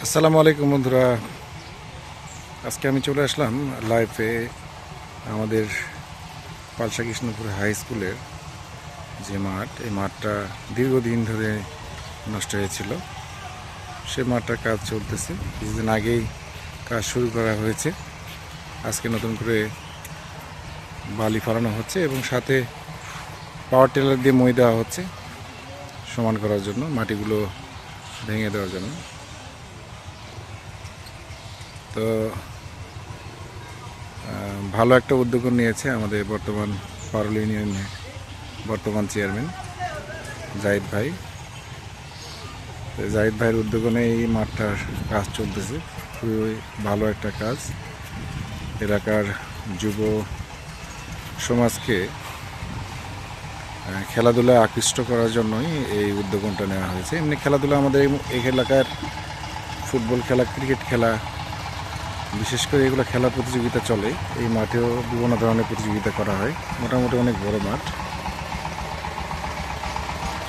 আসসালামু আলাইকুম বন্ধুরা। আজকে আমি চলে আসলাম লাইভে আমাদের পালসা কৃষ্ণপুর হাই স্কুলের যে মাঠ, এই মাঠটা দীর্ঘদিন ধরে নষ্ট হয়েছিল। সে মাঠটার কাজ চলতেছে, কিছুদিন আগেই কাজ শুরু করা হয়েছে। আজকে নতুন করে বালি ফেলানো হচ্ছে এবং সাথে পাওয়ার টেলার দিয়ে মই দেওয়া হচ্ছে সমান করার জন্য, মাটিগুলো ভেঙে দেওয়ার জন্য। তো ভালো একটা উদ্যোগ নিয়েছে আমাদের বর্তমান পারুল ইউনিয়নের বর্তমান চেয়ারম্যান জাহিদ ভাই। জাহিদ ভাইয়ের উদ্যোগে এই মাঠটার কাজ চলতেছে, খুবই ভালো একটা কাজ। এলাকার যুব সমাজকে খেলাধুলায় আকৃষ্ট করার জন্যই এই উদ্যোগটা নেওয়া হয়েছে। এমনি খেলাধুলা আমাদের এই এলাকার ফুটবল খেলা, ক্রিকেট খেলা, বিশেষ করে এগুলো খেলা প্রতিযোগিতা চলে। এই মাঠেও বিভিন্ন ধরনের প্রতিযোগিতা করা হয়। মোটামুটি অনেক বড় মাঠ।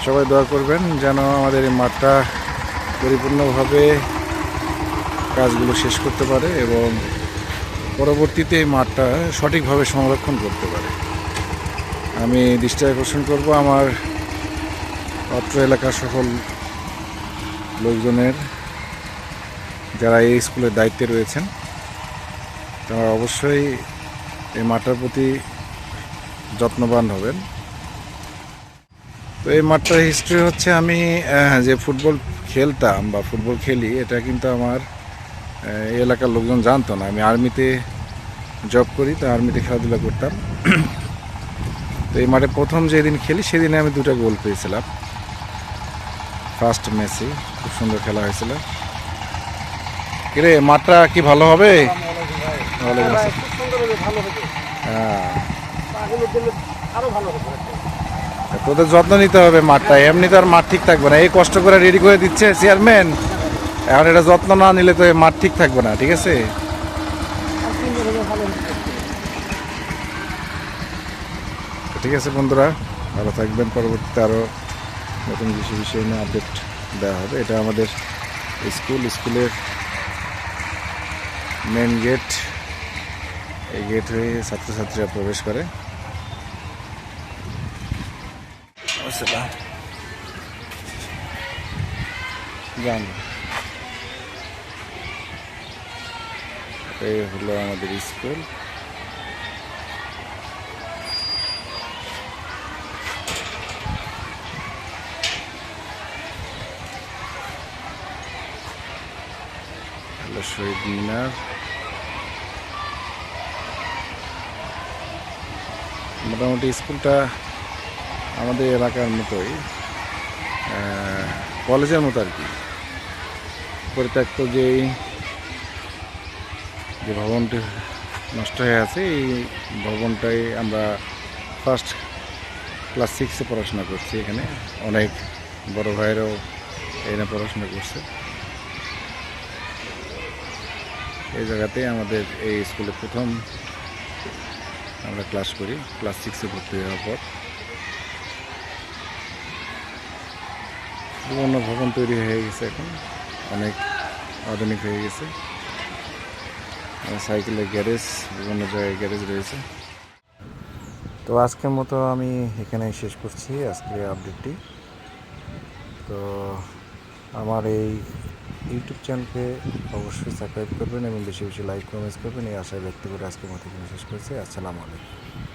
সবাই দোয়া করবেন যেন আমাদের এই মাঠটা পরিপূর্ণভাবে কাজগুলো শেষ করতে পারে এবং পরবর্তীতে এই মাঠটা সঠিকভাবে সংরক্ষণ করতে পারে। আমি দৃষ্টি আকর্ষণ করব আমার অত্র এলাকার সকল লোকজনের, যারা এই স্কুলের দায়িত্বে রয়েছেন, তারা অবশ্যই এই মাঠটার প্রতি যত্নবান হবেন। তো এই মাঠটার হিস্ট্রি হচ্ছে, আমি যে ফুটবল খেলতাম বা ফুটবল খেলি, এটা কিন্তু আমার এই এলাকার লোকজন জানতো না। আমি আর্মিতে জব করি, তো আর্মিতে খেলাধুলা করতাম। তো এই মাঠে প্রথম যেদিন খেলি সেদিনে আমি 2টা গোল পেয়েছিলাম ফার্স্ট ম্যাচে। খুব সুন্দর খেলা হয়েছিল। কিরে, মাঠটা কি ভালো হবে? হ্যাঁ, তোদের যত্ন নিতে হবে মাঠটা, এমনি তো আর মাঠ ঠিক থাকবে না। এই কষ্ট করে রেডি করে দিচ্ছে চেয়ারম্যান, এখন এটা যত্ন না নিলে তো এই মাঠ ঠিক থাকবে না। ঠিক আছে, ঠিক আছে বন্ধুরা, ভালো থাকবেন। পরবর্তীতে আরও নতুন বিষয় নিয়ে আপডেট দেওয়া হবে। এটা আমাদের স্কুলের মেন গেট। এই গেট হয়ে ছাত্রছাত্রীরা প্রবেশ করে। জান, এই হলো আমাদের স্কুল। হলো শহীদ মিনার। মোটামুটি স্কুলটা আমাদের এলাকার মতোই, কলেজের মতো আর কি। পরিত্যক্ত যে ভবনটি নষ্ট হয়ে আছে, এই ভবনটাই আমরা ফার্স্ট ক্লাস 6-এ পড়াশোনা করছি। এখানে অনেক বড় ভাইয়েরাও এখানে পড়াশোনা করছে। এই জায়গাতেই আমাদের এই স্কুলে প্রথম আমরা ক্লাস করি, ক্লাস 6-এ ভর্তি হওয়ার পর। বিভিন্ন ভবন তৈরি হয়ে গেছে, এখন অনেক আধুনিক হয়ে গেছে। সাইকেলের গ্যারেজ, বিভিন্ন জায়গায় গ্যারেজ রয়েছে। তো আজকের মতো আমি এখানেই শেষ করছি আজকের আপডেটটি। তো আমার এই ইউটিউব চ্যানেলকে অবশ্যই সাবস্ক্রাইব করবেন এবং বেশি বেশি লাইক কমেন্টস করবেন, এই আশায় ব্যক্ত করে আজকের মতো এখানে শেষ করছি। আসসালামু আলাইকুম।